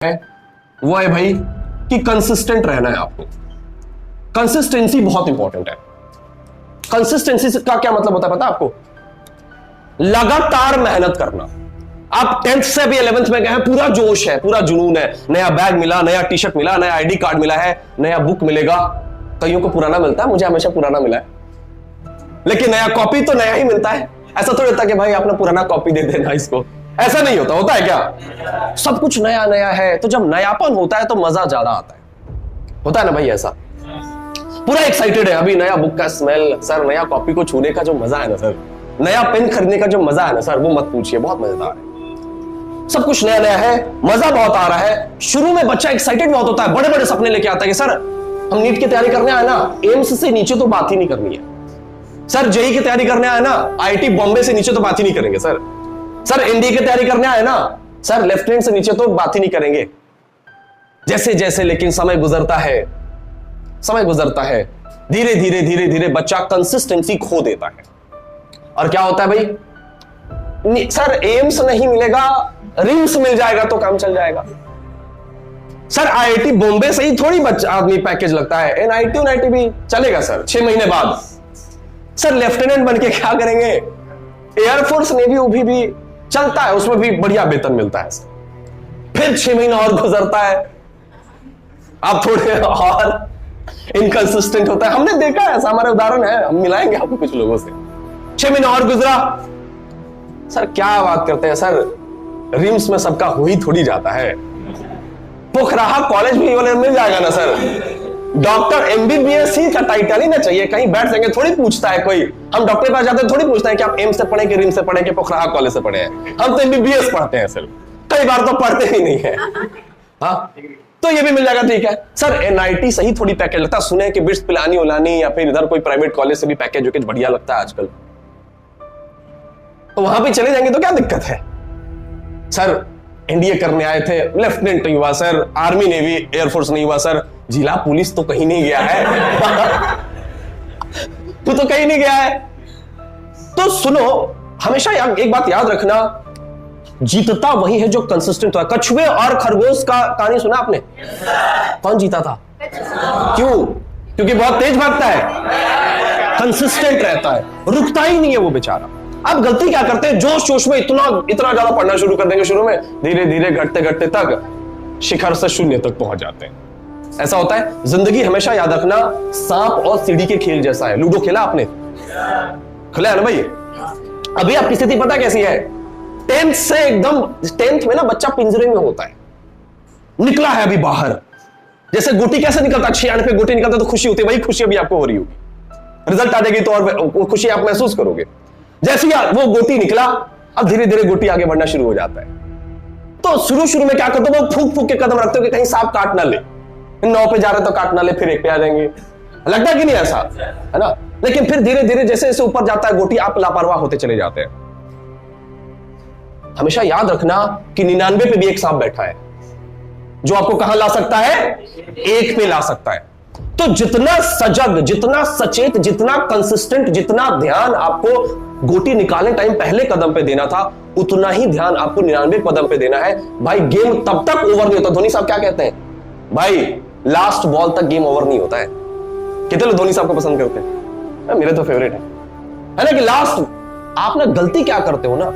है वो है भाई कि कंसिस्टेंट रहना है आपको। कंसिस्टेंसी बहुत इंपॉर्टेंट है। कंसिस्टेंसी का क्या मतलब होता है पता है आपको? लगातार मेहनत करना। आप 10th से भी 11th में गए हैं, पूरा जोश है, पूरा जुनून है, नया बैग मिला, नया टी शर्ट मिला, नया आईडी कार्ड मिला है, नया बुक मिलेगा। कईयों को पुराना मिलता है, मुझे हमेशा पुराना मिला है, लेकिन नया कॉपी तो नया ही मिलता है। ऐसा थोड़ी होता कि भाई आपने पुराना कॉपी दे देना इसको, ऐसा नहीं होता। होता है क्या? सब कुछ नया नया है, तो जब नयापन होता है तो मजा ज्यादा आता है। होता है ना भाई? ऐसा पूरा एक्साइटेड है, अभी नया बुक का स्मेल सर, नया कॉपी को छूने का जो मजा है ना सर, नया पेन खरीदने का जो मजा है ना सर, वो मत पूछिए, बहुत मजेदार है। सब कुछ नया नया है, मजा बहुत आ रहा है। शुरू में बच्चा एक्साइटेड बहुत होता है, बड़े बड़े सपने लेके आता है कि सर हम नीट की तैयारी करने आए ना, एम्स से नीचे तो बात ही नहीं करनी है सर, जेई की तैयारी करने आए ना, आईआईटी बॉम्बे से नीचे तो बात ही नहीं करेंगे सर, सर एनडीए की तैयारी करने आए ना सर, लेफ्टिनेंट से नीचे तो बात ही नहीं करेंगे। जैसे जैसे लेकिन समय गुजरता है, समय गुजरता है, धीरे धीरे धीरे धीरे बच्चा कंसिस्टेंसी खो देता है। और क्या होता है भाई? सर एम्स नहीं मिलेगा, रिम्स मिल जाएगा तो काम चल जाएगा। सर आईआईटी बॉम्बे से ही थोड़ी बच्चा आदमी पैकेज लगता है, एनआईटी भी चलेगा सर 6 महीने बाद। सर लेफ्टिनेंट बन के क्या करेंगे? एयरफोर्स नेवी उभी भी चलता है, उसमें भी बढ़िया वेतन मिलता है। फिर 6 महीना और गुजरता है, आप थोड़े और इनकंसिस्टेंट होता है। हमने देखा है, ऐसा हमारे उदाहरण है, हम मिलाएंगे आपको कुछ लोगों से। 6 महीना और गुजरा, सर क्या बात करते हैं सर, रिम्स में सबका हो ही थोड़ी जाता है, पोखराहा कॉलेज भी वाले मिल जाएगा ना सर, डॉक्टर एमबीबीएस ही का टाइटल ही ना चाहिए, कहीं बैठ जाएंगे, थोड़ी पूछता है कोई। हम डॉक्टर के पास जाते हैं, थोड़ी पूछते हैं कि आप एम्स से पढ़े कि रिम्स से पढ़े कि पोखराहा कॉलेज से पढ़े हैं। हम तो एमबीबीएस पढ़ते हैं सर, कई बार तो पढ़ते ही नहीं है। हाँ तो ये भी मिल जाएगा, ठीक है सर। एनआईटी सही थोड़ी पैकेज लगता है, सुने कि बिट्स पिलानी उलानी या फिर इधर कोई प्राइवेट कॉलेज से भी पैकेज वैकेज बढ़िया लगता है आजकल, तो वहां भी चले जाएंगे तो क्या दिक्कत है? सर एनडीए करने आए थे, लेफ्टिनेंट नहीं हुआ सर, आर्मी नेवी एयरफोर्स नहीं हुआ सर, जिला पुलिस तो कहीं नहीं गया है तू तो कहीं नहीं गया है। तो सुनो, हमेशा एक बात याद रखना, जीतता वही है जो कंसिस्टेंट है। कछुए और खरगोश का कहानी सुना आपने? कौन जीता था? क्यों? क्योंकि बहुत तेज भागता है, कंसिस्टेंट रहता है, रुकता ही नहीं है वो बेचारा। अब गलती क्या करते हैं? जोश जोश में इतना ज्यादा पढ़ना शुरू कर देंगे शुरू में, धीरे धीरे घटते घटते तक शिखर से शून्य तक पहुंच जाते हैं। ऐसा होता है। जिंदगी हमेशा याद रखना सांप और सीढ़ी के खेल जैसा है। लूडो खेला आपने? खेला है ना भाई? अभी आपकी स्थिति पता कैसी है? 10th से एकदम 10th में ना बच्चा पिंजरे में होता है, निकला है अभी बाहर। जैसे गोटी कैसे निकलता है, 6 आने पे गोटी निकलता तो खुशी होती है, वही खुशी अभी आपको हो रही होगी। रिजल्ट आ जाएगी तो और खुशी आप महसूस करोगे। जैसे ही वो गोटी निकला, अब धीरे धीरे गोटी आगे बढ़ना शुरू हो जाता है। तो शुरू में क्या करते हो? वो फूक फूक के कदम रखते हो कि कहीं सांप काट ना ले, 9 पे जा रहे तो काट ना ले, फिर 1 पे आ जाएंगे। लगता है कि नहीं ऐसा? है ना? लेकिन फिर धीरे धीरे जैसे जैसे ऊपर जाता है गोटी, आप लापरवाह होते चले जाते हैं। हमेशा याद रखना कि 99 पे भी एक सांप बैठा है जो आपको कहां ला सकता है? 1 पे ला सकता है। तो जितना सजग, जितना सचेत, जितना कंसिस्टेंट, जितना ध्यान आपको गोटी निकालने टाइम पहले कदम पे देना था, उतना ही ध्यान आपको 99 कदम पे देना है। भाई गेम तब तक ओवर नहीं होता। धोनी साहब क्या कहते हैं? भाई लास्ट बॉल तक गेम ओवर नहीं होता है। कितने लोग धोनी साहब को पसंद करते हैं? मेरे तो फेवरेट है ना कि लास्ट आप ना गलती क्या करते हो ना,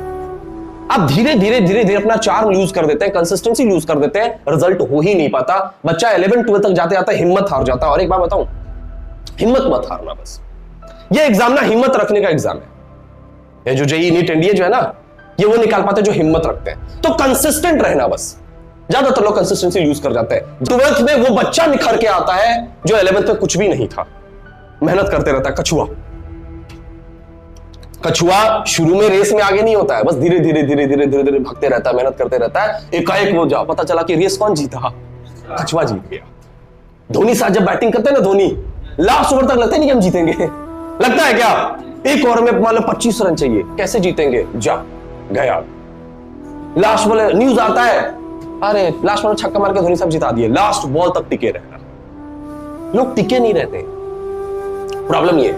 आप धीरे धीरे अपना चार्म लूज कर देते हैं, कंसिस्टेंसी लूज कर देते हैं, रिजल्ट हो ही नहीं पाता। बच्चा 11-12 तक जाते जाते हिम्मत हार जाता है। और एक बात बताऊं, हिम्मत मत हारना। बस ये एग्जाम ना हिम्मत रखने का एग्जाम है। ये जो जेईई नीट एनडीए जो है ना, ये वो निकाल पाते जो हिम्मत रखते हैं। तो कंसिस्टेंट रहना, बस ज्यादातर लोग कंसिस्टेंसी यूज कर जाते हैं। 12th में वो बच्चा निखर के आता है जो 11th में कुछ भी नहीं था, मेहनत करते रहता है। कछुआ शुरू में रेस में आगे नहीं होता है, बस धीरे धीरे भागते रहता है, मेहनत करते रहता है। एकाएक वो पता चला कि रेस कौन जीता? कछुआ जीत गया। धोनी साहब जब बैटिंग करते हैं ना, धोनी लास्ट ओवर तक लगता है नहीं कि हम जीतेंगे। लगता है क्या? एक ओवर में मान लो 25 रन चाहिए, कैसे जीतेंगे? जा गया। लास्ट बॉल न्यूज आता है, अरे लास्ट बॉल छक्का मार के धोनी साहब जिता दिए। लास्ट बॉल तक टिके रहना, लोग टिके नहीं रहते। प्रॉब्लम ये,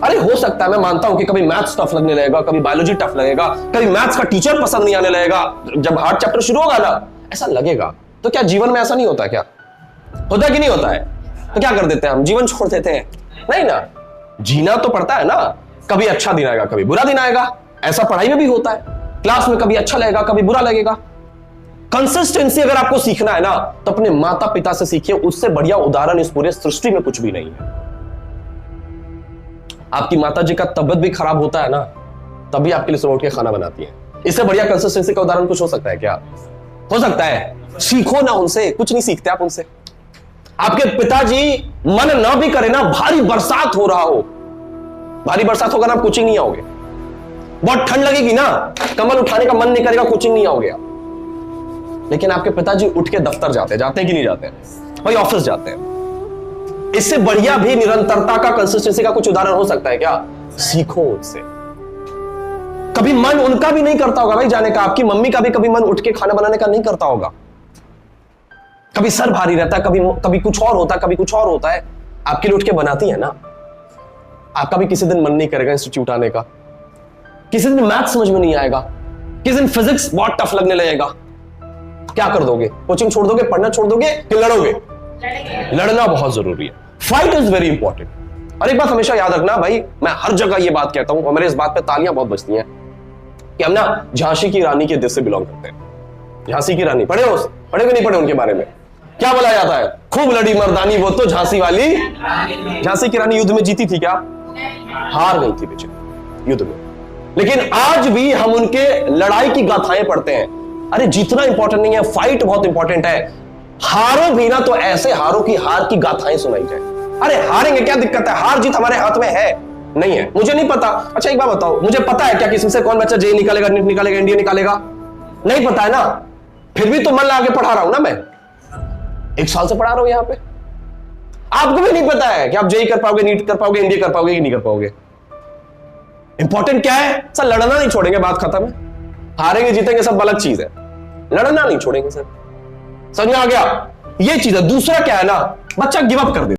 अरे हो सकता है, मैं मानता हूं कि कभी मैथ्स टफ लगने लगेगा, कभी बायोलॉजी टफ लगेगा, कभी मैथ्स का टीचर पसंद नहीं आने लगेगा। जब हार्ड चैप्टर शुरू होगा ना, ऐसा लगेगा। तो क्या जीवन में ऐसा नहीं होता? क्या होता कि नहीं होता है? तो क्या कर देते हैं हम? जीवन छोड़ देते हैं? नहीं ना, जीना तो पड़ता है ना। कभी अच्छा दिन आएगा, कभी बुरा दिन आएगा। ऐसा पढ़ाई में भी होता है, क्लास में कभी अच्छा लगेगा, कभी बुरा लगेगा। कंसिस्टेंसी अगर आपको सीखना है ना, तो अपने माता पिता से सीखिए। उससे बढ़िया उदाहरण इस पूरे सृष्टि में कुछ भी नहीं है। आपकी माता जी का तबियत भी खराब होता है ना, तभी आपके लिए सुबह उठ के खाना बनाती है। इससे बढ़िया कंसिस्टेंसी का उदाहरण कुछ हो सकता है क्या? हो सकता है? सीखो ना उनसे। कुछ नहीं सीखते आप उनसे। आपके पिताजी मन ना भी करे ना, भारी बरसात हो रहा हो, भारी बरसात होगा ना, आप कोचिंग नहीं आओगे। बहुत ठंड लगेगी ना, कमल उठाने का मन नहीं करेगा, कोचिंग नहीं आओगे आप। लेकिन आपके पिताजी उठ के दफ्तर जाते हैं कि नहीं जाते हैं? भाई ऑफिस जाते हैं। इससे बढ़िया भी निरंतरता का, कंसिस्टेंसी का कुछ उदाहरण हो सकता है क्या? सीखो उनसे। कभी मन उनका भी नहीं करता होगा भाई जाने का। आपकी मम्मी का भी कभी मन उठ के खाना बनाने का नहीं करता होगा। कभी सर भारी रहता है, कभी कुछ और होता है, कभी कुछ और होता है। आपके लिए उठ के बनाती है ना। आपका भी किसी दिन मन नहीं करेगा इंस्टीट्यूट आने का, किसी दिन मैथ समझ में नहीं आएगा, किसी दिन फिजिक्स बहुत टफ लगने लगेगा। क्या कर दोगे? कोचिंग छोड़ दोगे, पढ़ना छोड़ दोगे कि लड़ोगे? लड़ना बहुत जरूरी है। Fight is very important. और एक बात हमेशा याद रखना भाई, मैं हर जगह ये बात कहता हूं और मेरे इस बात पे तालियां बहुत बजती हैं कि हम ना झांसी की रानी के देश से बिलोंग करते हैं। झांसी की रानी पढ़े हो? पढ़े कि नहीं पढ़े? उनके बारे में क्या बोला जाता है? खूब लड़ी मर्दानी वो तो झांसी वाली। झांसी की रानी युद्ध में जीती थी क्या? हार गई थी बेचारी युद्ध में। लेकिन आज भी हम उनके लड़ाई की गाथाएं पढ़ते हैं। अरे जीतना इंपॉर्टेंट नहीं है, फाइट बहुत इंपॉर्टेंट है। हारो भी ना तो ऐसे हारो की हार की गाथाएं सुनाई जाए। अरे हारेंगे, क्या दिक्कत है? हार जीत हमारे हाथ में है नहीं है? मुझे नहीं पता। अच्छा एक बात बताओ, मुझे पता है क्या किसी से कौन बच्चा जे निकालेगा, नीट निकालेगा, इंडिया निकालेगा? नहीं पता है ना। फिर भी तो मन लगा के पढ़ा रहा हूं ना मैं। 1 साल से पढ़ा रहा हूं यहां पे। आपको भी नहीं पता है कि आप जेई कर पाओगे, नीट कर पाओगे, इंडिया कर पाओगे कि नहीं कर पाओगे। इंपॉर्टेंट क्या है सर? लड़ना नहीं छोड़ेंगे, बात खत्म है। हारेंगे जीतेंगे सब अलग चीज है, लड़ना नहीं छोड़ेंगे सर। समझ में आ गया? ये चीज है। दूसरा क्या है ना, बच्चा गिव अप कर दे।